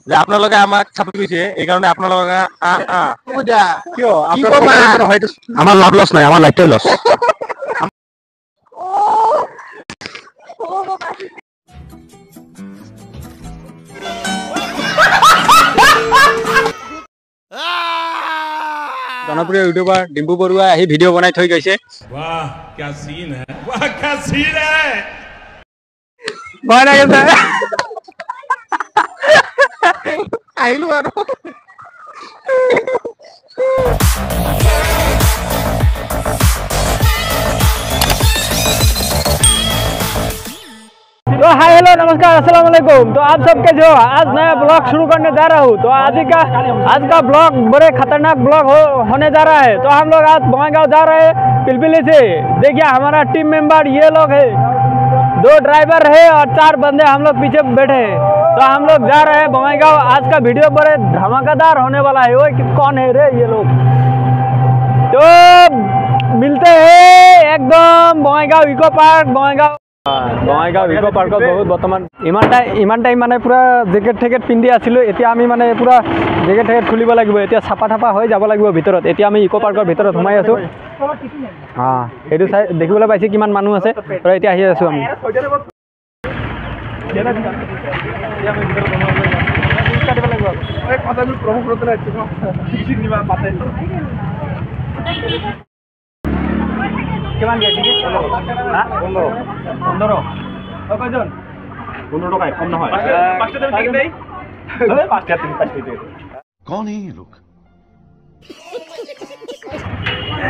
যে আপোনালোকে আমাক ছাপোৰ্ট কৰিছে এই কাৰণে আপোনালোকে কিয় আমাৰ লাভ লছ নাই আমাৰ লাইফটাই লছ জনপ্ৰিয় ইউটিউবাৰ ডিম্পু বৰুৱাই আহি ভিডিঅ' বনাই থৈ গৈছে वाह क्या सीन है वाह क्या सीन है ভয় লাগিছে আহিলো আৰু तो हाय हेलो नमस्कार अस्सलाम वालेकुम। तो आप सबके जो आज नया ब्लॉग शुरू करने जा रहा हूँ। तो आज का ब्लॉग बड़े खतरनाक ब्लॉग होने जा रहा है। तो हम लोग आज बंगाईगांव जा रहे हैं पिलपिली से। देखिए हमारा टीम मेंबर ये लोग है, 2 ड्राइवर है और 4 बंदे हम लोग पीछे बैठे हैं। तो हम लोग जा रहे हैं बंगाईगांव। आज का वीडियो बड़े धमाकेदार होने वाला है। वो कौन है रे ये लोग? तो मिलते हैं एकदम Bongaigaon eco park Bongaigaon eco पार्कत बहुत बर्तमान इमान टाइम माने पूरा जैकेट ठेकेट पिंधि आছিলো এতিয়া আমি মানে पूरा जैकेट ठेकेट खुलिब লাগিব এতিয়া ছাপা থাপা হৈ যাব লাগিব ভিতৰত এতিয়া আমি ইকো পাৰ্কৰ ভিতৰত সোমাই আছো এইটো চাই দেখিবলৈ পাইছে কিমান মানুহ আছে আৰু এতিয়া আহি আছো আমি কিমান দিয়ে টিকেট 15 কয়জন 15 টাকা কম নহয় 5 টা টিকেট দেই 5 টা টিকেট कौन है ये लोग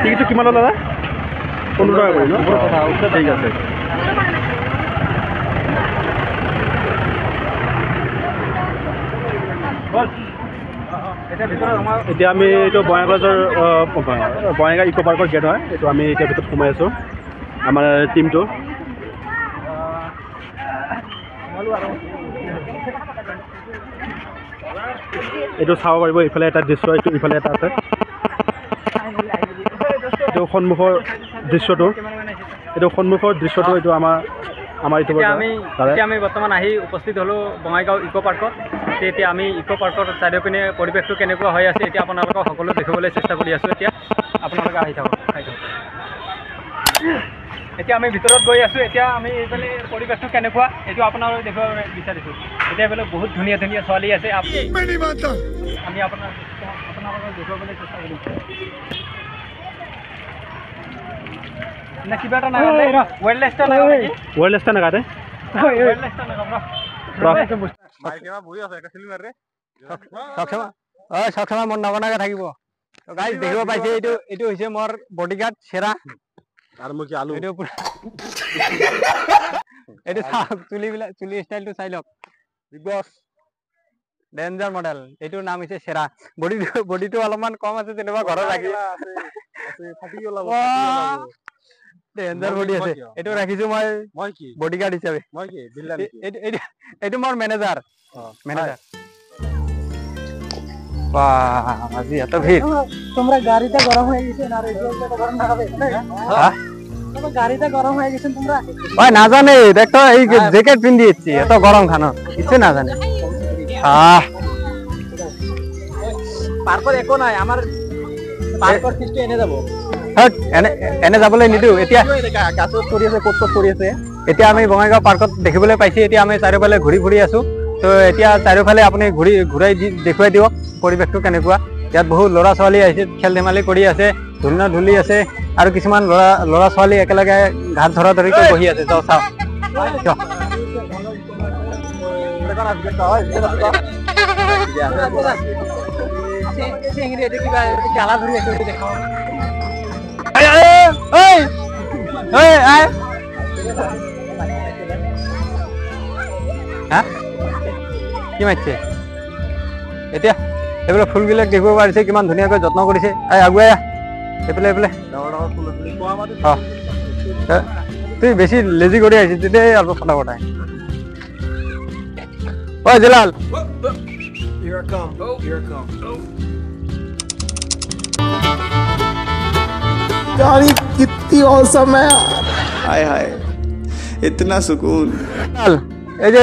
টিকেট কিমান দাদা 15 টাকা কই ন কথা ঠিক আছে বল এতিয়া আমি এইটো বঙাইগাঁও ইকো পাৰ্কৰ গেট হয় এইটো আমি এতিয়া ভিতৰত সোমাই আছোঁ আমাৰ টিমটো এইটো চাব পাৰিব ইফালে এটা দৃশ্য এইটো ইফালে এটা আছে এইটো সন্মুখৰ দৃশ্যটো এইটো আমাৰ এতিয়া আমি বৰ্তমান আহি উপস্থিত হ'লোঁ বঙাইগাঁও ইকো পাৰ্কত এতিয়া আমি ইকো পাৰ্কৰ চাৰিওপিনে পৰিৱেশটো কেনেকুৱা হৈ আছে এতিয়া আপোনালোকক সকলো দেখিবলৈ চেষ্টা কৰি আছোঁ এতিয়া আপোনালোকে আহি থাকক এতিয়া আমি ভিতৰত গৈ আছোঁ এতিয়া আমি এইফালে পৰিৱেশটো কেনেকুৱা এইটো আপোনালোকে দেখিব বিচাৰিছোঁ এতিয়া এইফালে বহুত ধুনীয়া ধুনীয়া ছোৱালী আছে আমি আপোনালোকক দেখুৱাবলৈ চেষ্টা কৰিছোঁ না কিবা এটা নাগালে ৱেল্ডলাইফটা নাগালে ৱেল্ডলাইফটা নাগালে ৱেল্ডলাইফটা নাগালে মাইকেমা বহি আছে এটা ফিল্ম মাৰে সক্ষমা মন নবনাকে থাকিব তো গাইস দেখিব পাইছে এইটো হৈছে মোৰ বডিগাৰ্ড চেৰা আৰু মই কি আলু এইটো চুলি ষ্টাইলটো চাই লওক বিগ বছ ডেঞ্জাৰ মডেল এইটোৰ নাম হৈছে চেৰা বডিটো অলপমান কম আছে তেনেকুৱা ঘৰত ৰাখি ফাটি ওলাব ডেঞ্জাৰ বডি আছে এইটো ৰাখিছো মই কি বডিগাৰ্ড হিচাপে মই কি বিল্লান এইটো মোৰ মেনেজাৰ বাহ আজি এত ভিড় তোমরা গাড়িতে গরম হয়ে গেছে না রে গরম না হবে হ্যাঁ তোমরা গাড়িতে গরম হয়ে গেছেন তোমরা ভাই না জানে দেখো এই জ্যাকেট পিন্ধিয়েছি এত গরম খানা কিছু না জানে পার্কর একো নাই আমার পার্কর সিস্টেম এনে যাব এনে যাবলৈ নিদিও এতিয়া কাছত কৰি আছে ক'ত কৰি আছে এতিয়া আমি বঙাইগাঁও পাৰ্কত দেখিবলৈ পাইছি এতিয়া আমি চাৰিওফালে ঘূৰি ফুৰি আছো তো এতিয়া চাৰিওফালে আপুনি ঘূৰাই দেখুৱাই দিয়ক পৰিৱেশটো কেনেকুৱা ইয়াত বহুত ল'ৰা ছোৱালী আহিছে খেল ধেমালি কৰি আছে ধুলি আছে আৰু কিছুমান ল'ৰা ছোৱালী একেলগে ঘাট ধৰা ধৰিকৈ বহি আছে চাওঁ কি মাতিছে এতিয়া এইফালে ফুলবিলাক দেখিব পাৰিছে কিমান ধুনীয়াকৈ যত্ন কৰিছে আগুৱাই এইফালে তুই বেছি লেজি কৰি আহিছে তেতিয়াই অলপ ফটাফট আহে ঐ জেলাল यार कितनी औसम है यार हाय हाय इतना सुकून এই যে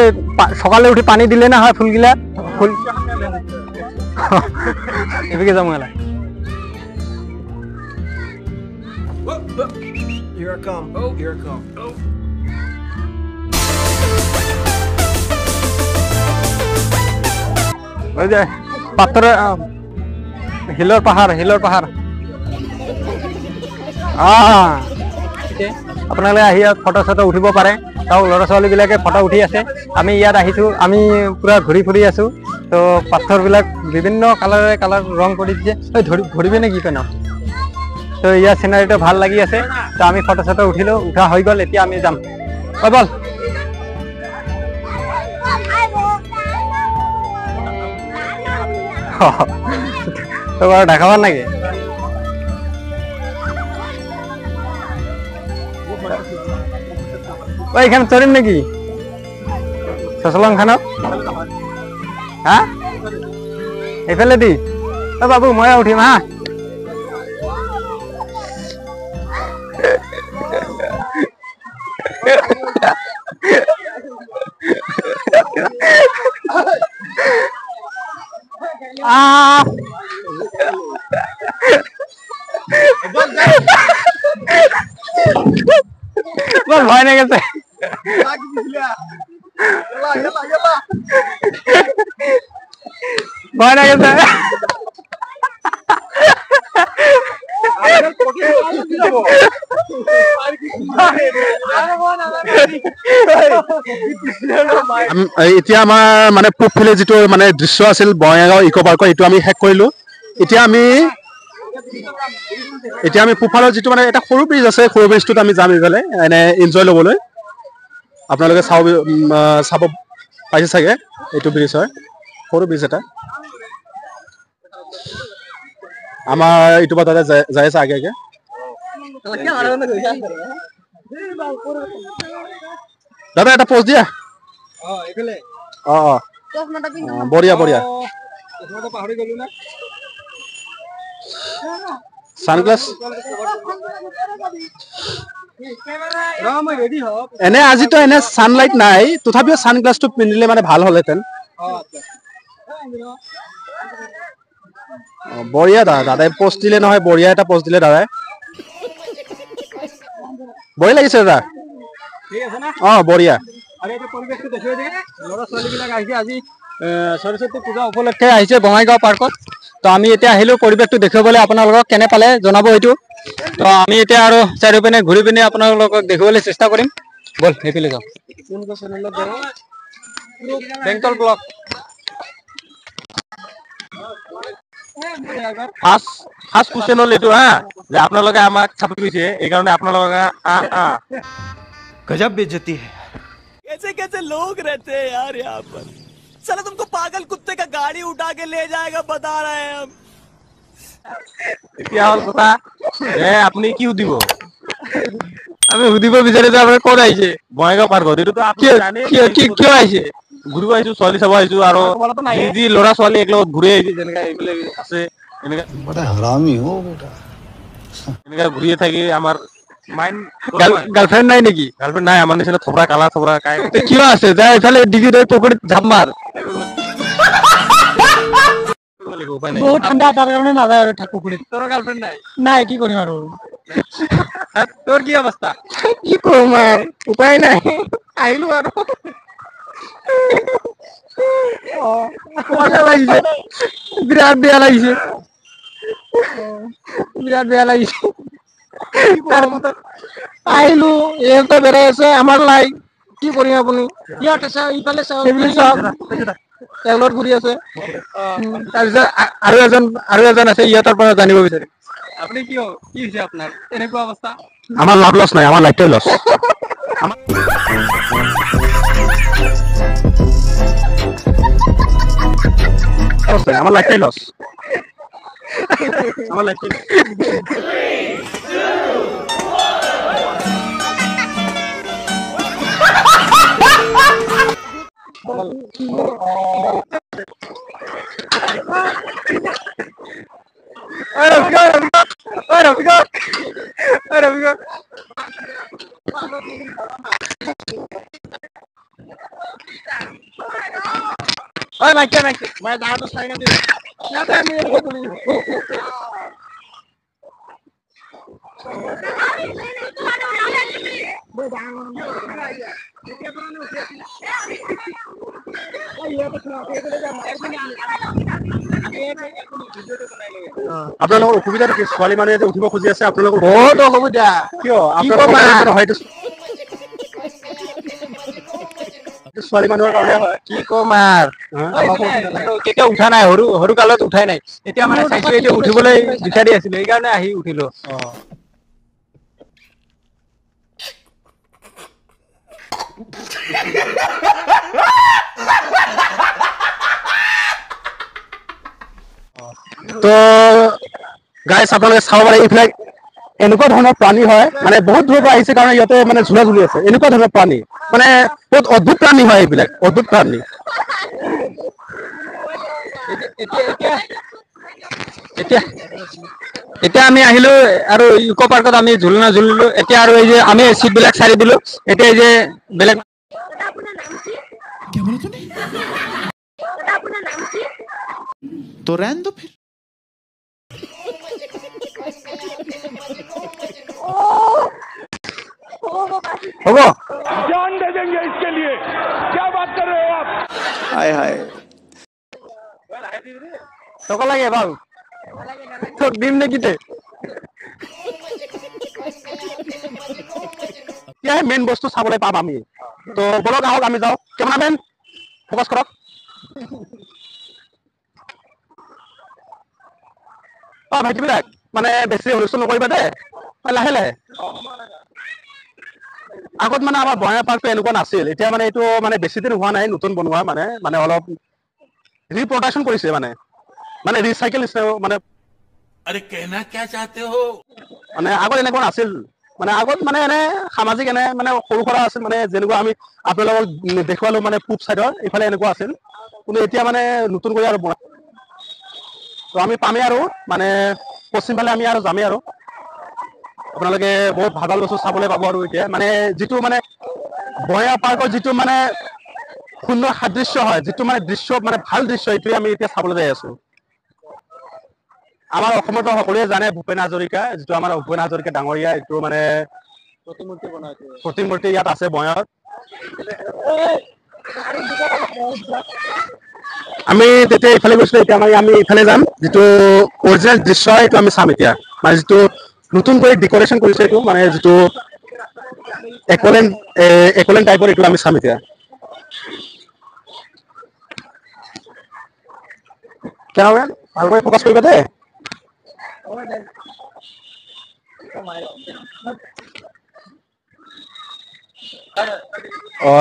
সকালে উঠি পানি দিলে না হয় ফুলগিলা ফুল এদিকে যাবো মেলা ওই যে পাথরের হিলৰ পাহাৰ আপোনালোকে আহি ইয়াত ফটো চটো উঠিব পাৰে চাওক ল'ৰা ছোৱালীবিলাকে ফটো উঠি আছে আমি ইয়াত আহিছোঁ আমি পুৰা ঘূৰি ফুৰি আছোঁ তো পাথৰবিলাক বিভিন্ন কালাৰেৰে ৰং কৰি দিছে ধৰিবি নে কি পেন তো ইয়াৰ চিনাৰীটো ভাল লাগি আছে তো আমি ফটো চটো উঠিলোঁ উঠা হৈ গ'ল এতিয়া আমি যাম বল তো বাৰু দেখাবাৰ নেকি এইখানে চড়িম নাকি চচলং খানত হা এইফালে দি বাবু মই উঠিম হা ভয় না গেছে ভয় না গেছে এতিয়া আমাৰ মানে পূবফালে যিটো মানে দৃশ্য আছিল বঙাইগাঁও ইক' পাৰ্কৰ এইটো আমি শেষ কৰিলো এতিয়া আমি পূবফালৰ যিটো মানে এটা সৰু ব্ৰিজ আছে সৰু ব্ৰিজটোত আমি যাম এইফালে এনে এনজয় ল'বলৈ আপোনালোকে চাব পাইছে চাগে এইটো ব্ৰিজ হয় সৰু ব্ৰিজ এটা আমাৰ এইটো পৰা তাতে যাই আছে আগে দাদা এটা পোষ্ট দিয়া বঢ়িয়া সানগ্লাস এনে আজিতো এনে সানলাইট নাই তথাপিও সানগ্লাসটো পিন্ধিলে মানে ভাল হলহেঁতেন বঢ়িয়া দাদাই পোষ্ট দিলে নহয় বঢ়িয়া এটা পোষ্ট দিলে দাদাই বঢ়িয়া লাগিছে দাদা বঢ়িয়া ল'ৰা ছোৱালীবিলাক আহিছে আজি সৰস্বতী পূজা উপলক্ষে আহিছে বঙাইগাঁও পাৰ্কত তো আমি এতিয়া আহিলোঁ পৰিৱেশটো দেখুৱাবলৈ আপোনালোকক কেনে পালে জনাব এইটো তো আমি এতিয়া আৰু চাৰিওপিনে ঘূৰি পিনে আপোনালোকক দেখুৱাবলৈ চেষ্টা কৰিম বল সেইফালে যাওঁ বেংটল ব্লক ফাৰ্ষ্ট কুৱেশ্যন হ'ল এইটো হা যে আপোনালোকে আমাক চাপৰ্ট কৰিছে এইকাৰণে আপোনালোকে गजब बेइज्जती है कैसे कैसे लोग रहते हैं यार यहाँ पर साला तुमको पागल कुत्ते का गाड़ी उठा के ले जाएगा बता रहे हैं हम এতিয়া হ'ল কথা আপুনি কি সুধিব আমি সুধিব বিচাৰিছো আপুনি ক'ত আহিছে বঙাইগাঁও পাৰ্কত এইটোতো আপুনি জানে কিয় আহিছে ঘূৰিব আহিছো ছোৱালী চাব আহিছো আৰু যি ল'ৰা ছোৱালী একেলগত ঘূৰি আহিছে যেনেকা এইবিলাক আছে এনেকা এনেকা ঘূৰিয়ে থাকি আমাৰ মাইণ্ড গাৰ্লফ্ৰেণ্ড নাই নেকি গাৰ্লফ্ৰেণ্ড নাই আমাৰ নিচিনা থপৰা কালা থপৰা কাই কিয় আছে যা এইফালে ডিগ্ৰী পুখুৰীত ঝাপ মাৰ উপায় নাই বহুত ঠাণ্ডা তাৰ কাৰণে নাযায় আৰু পুখুৰীত তোৰ গাৰ্লফ্ৰেণ্ড নাই কি কৰিম আৰু তোৰ কি অৱস্থা কি কৰিম আৰু উপায় নাই আহিলো আৰু লাগিছে বিৰাট বেয়া লাগিছে আহিলো ইহঁতে বেৰাই আছে আমাৰ লাই কি কৰিম আপুনি ইয়াতে চাওক ইফালে চাওক তেলত ঘূৰি আছে তাৰপিছত আৰু এজন আছে ইহঁতৰ পৰা জানিব বিচাৰিম আপুনি কি হৈছে আপোনাৰ এনেকুৱা অৱস্থা আমাৰ লাভ লছ নাই আমাৰ লাইফটাই লছ আমাৰ লাইফটাই লছ আমাৰ লাইফটাই আপোনালোকৰ অসুবিধাটো কি? ছোৱালী মানুহে যে উঠিব খুজি আছে আপোনালোকৰ বহুত অসুবিধা কিয়? আপোনালোকৰ হয়তো ছোৱালী মানুহৰ কাৰণে হয়। কি কম আৰু কেতিয়া উঠা নাই, সৰু কালত উঠাই নাই। এতিয়া মানে চাইছো এতিয়া উঠিবলৈ বিচাৰি আছিলো, সেইকাৰণে আহি উঠিলো। তো গাইছ আপোনালোকে চাব পাৰে এইবিলাক এনেকুৱা ধৰণৰ প্ৰাণী হয়, মানে বহুত দূৰৰ পৰা আহিছে কাৰণে ইয়াতে মানে ঝুলা ঝুলি আছে। এনেকুৱা ধৰণৰ প্ৰাণী মানে বহুত অদ্ভুত প্ৰাণী হয়, এইবিলাক অদ্ভুত প্ৰাণী। এতিয়া আমি আহিলো আৰু ইকো পাৰ্কত আমি ঝুলনা ঝুলিলো। এতিয়া আৰু এই যে আমি চিট বিলাক চাৰি দিলো। এতিয়া এই যে বেলেগ तो रहने दो फिर। হ'ব जान दे देंगे इसके लिए। क्या बात कर रहे हो आप? हाय हाय টকা লাগে ভাল তোক দিম নেকি তে এতিয়াহে মেইন বস্তু চাবলৈ পাম আমি। তো বলক আহক আমি যাওঁ। কেমেৰামেন ফ'কাছ কৰক। ভাইটিবিলাক মানে বেছি হুলস্থুল নকৰিবা দেই, লাহে লাহে। আগত মানে আমাৰ বঙাইগাঁও পাৰ্কটো এনেকুৱা নাছিল। এতিয়া মানে এইটো মানে বেছি দিন হোৱা নাই, নতুন বনোৱা মানে অলপ ৰিপ্ৰডাকশ্যন কৰিছে মানে ৰিচাইকেল মানে अरे कहना क्या चाहते हो? মানে আগত এনেকুৱা নাছিল। মানে আগত মানে এনে সামাজিক এনে মানে সৰু সুৰা আছিল, মানে যেনেকুৱা আমি আপোনালোকক দেখুৱালো মানে পূব চাইডৰ এইফালে এনেকুৱা আছিল। কিন্তু এতিয়া মানে নতুন কৰি আৰু বনাই, তো আমি পামেই আৰু মানে পশ্চিম ফালে আমি আৰু যামেই আৰু আপোনালোকে বহুত ভাল ভাল বস্তু চাবলৈ পাব। আৰু এতিয়া মানে যিটো মানে বঙাইগাঁও পাৰ্কৰ যিটো মানে সুন্দৰ সাদৃশ্য হয়, যিটো মানে দৃশ্য মানে ভাল দৃশ্য, এইটোৱে আমি এতিয়া চাবলৈ যাই আছো। আমাৰ অসমতো সকলোৱে জানে ভূপেন হাজৰিকা, যিটো আমাৰ ভূপেন হাজৰিকা ডাঙৰীয়া এইটো মানে প্ৰতিমূৰ্তি ইয়াত আছে বঙাইগাঁৱত। আমি তেতিয়া ইফালে গৈছিলো, এতিয়া আমি ইফালে যাম। যিটো অৰিজিনেল দৃশ্য এইটো আমি চাম এতিয়া, মানে যিটো নতুনকৈ ডেক'ৰেশ্যন কৰিছে এইটো মানে যিটো একলেণ্ড টাইপৰ, এইটো আমি চাম এতিয়া। কেমেৰামেন ভালকৈ ফ'কাছ কৰিবা দেই।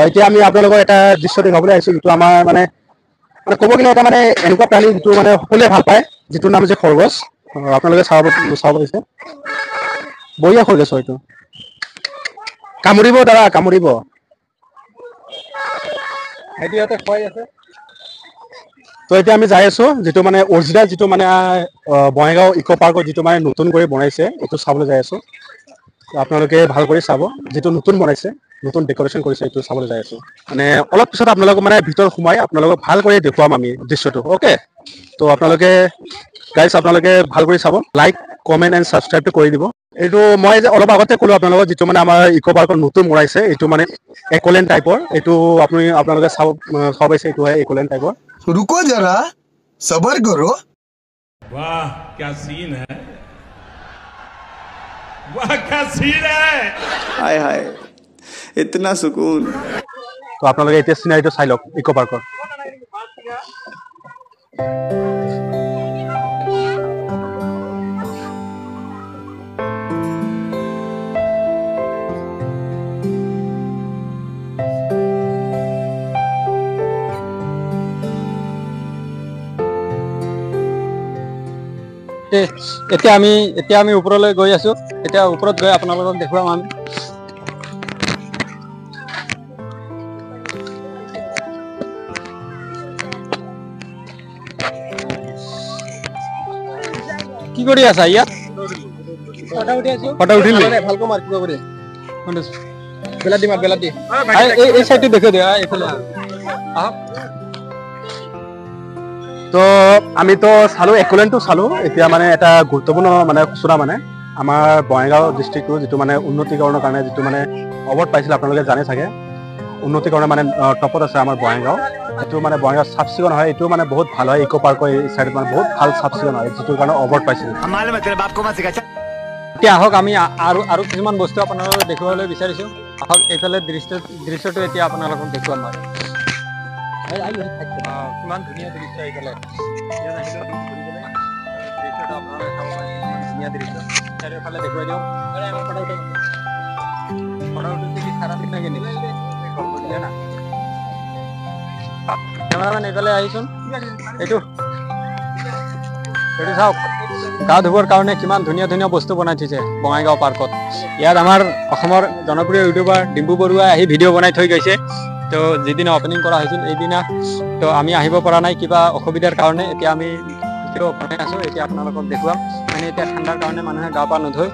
এতিয়া আমি আপোনালোকৰ এটা দৃশ্য দেখাবলৈ আহিছো, যিটো আমাৰ মানে ক'ব গ'লে এটা মানে এনেকুৱা প্ৰাণী যিটো মানে সকলোৱে ভাল পায়, যিটোৰ নাম হৈছে খৰগোছ। আপোনালোকে চাব পাৰিছে, বঢ়িয়া খৰগোছ হয়তো। কামুৰিব দাদা, কামুৰিব। সেইটো ইয়াতে খুৱাই আছে। তো এতিয়া আমি যাই আছো, যিটো মানে অৰিজিনেল যিটো মানে বঙাইগাঁও ইকো পাৰ্কত যিটো মানে নতুন কৰি বনাইছে, এইটো চাবলৈ যাই আছো। আপোনালোকে ভাল কৰি চাব, যিটো নতুন বনাইছে, নতুন ডেক'ৰেশ্যন কৰিছে, এইটো চাবলৈ যাই আছো। মানে অলপ পিছত আপোনালোকক মানে ভিতৰত সোমাই আপোনালোকক ভাল কৰি দেখুৱাম আমি দৃশ্যটো। অ'কে, তো আপোনালোকে গাইজ আপোনালোকে ভাল কৰি চাব, লাইক কমেণ্ট এণ্ড ছাবস্ক্ৰাইবটো কৰি দিব। এইটো মই যে অলপ আগতে ক'লো আপোনালোকক, যিটো মানে আমাৰ ইকো পাৰ্কত নতুন বনাইছে, এইটো মানে একলেণ্ড টাইপৰ। এইটো আপোনালোকে চাব পাইছে, এইটো হয় একলেণ্ড টাইপৰ। रुको जरा सबर करो। वाह क्या सीन है, वाह क्या सीन है। हाय हाय इतना सुकून। তো আপোনালোকে এতিয়া চিনাৰীটো চাই লওক ইকো পাৰ্কৰ। এতিয়া আমি ওপৰলৈ গৈ আছো। এতিয়া ওপৰত গৈ আপোনালোকক দেখুৱাম আমি। কি কৰি আছা ইয়াত? ফটো উঠিলি? ভালকৈ মাৰ্ক কৰি বেলা দি এই চাইডটো দেখুৱাই দিয়া, এইফালে আহক। তো আমি তো চালো একলেণ্ডটো চালো এতিয়া মানে এটা গুৰুত্বপূৰ্ণ মানে সূচনা মানে আমাৰ বঙাইগাঁও ডিষ্ট্ৰিক্টটো যিটো মানে উন্নতিকৰণৰ কাৰণে যিটো মানে অৱৰ্ড পাইছিলে আপোনালোকে জানে চাগে উন্নতিকৰণৰ মানে টপত আছে আমাৰ বঙাইগাঁও এইটো মানে বঙাইগাঁও চাফ চিকুণ হয় এইটো মানে বহুত ভাল হয় ইক' পাৰ্কৰ এই চাইডত মানে বহুত ভাল চাফ চিকুণ হয় যিটোৰ কাৰণে অৱৰ্ড পাইছিলে এতিয়া আহক আমি আৰু কিছুমান বস্তু আপোনালোকক দেখুৱাবলৈ বিচাৰিছোঁ আহক এইফালে দৃশ্যটো এতিয়া আপোনালোকক দেখুৱাম মই কিমান ধুনীয়া দৃশ্য এইফালে ইয়াত আহিলে দৃশ্যটো আপোনালোকে চাব পাৰে কিমান ধুনীয়া দৃশ্য চাৰিওফালে দেখুৱাই দিওঁ কেমেৰামেন এইফালে আহিছোন এইটো চাওক গা ধুবৰ কাৰণে কিমান ধুনীয়া ধুনীয়া বস্তু বনাই থৈছে বঙাইগাঁও পাৰ্কত ইয়াত আমাৰ অসমৰ জনপ্ৰিয় ইউটিউবাৰ ডিম্পু বৰুৱাই আহি ভিডিঅ' বনাই থৈ গৈছে তো যিদিনা অপেনিং কৰা হৈছিল এইদিনা তো আমি আহিব পৰা নাই কিবা অসুবিধাৰ কাৰণে এতিয়া আমি ভিডিঅ' বনাই আছোঁ এতিয়া আপোনালোকক দেখুৱাম মানে এতিয়া ঠাণ্ডাৰ কাৰণে মানুহে গা পা নোধোয়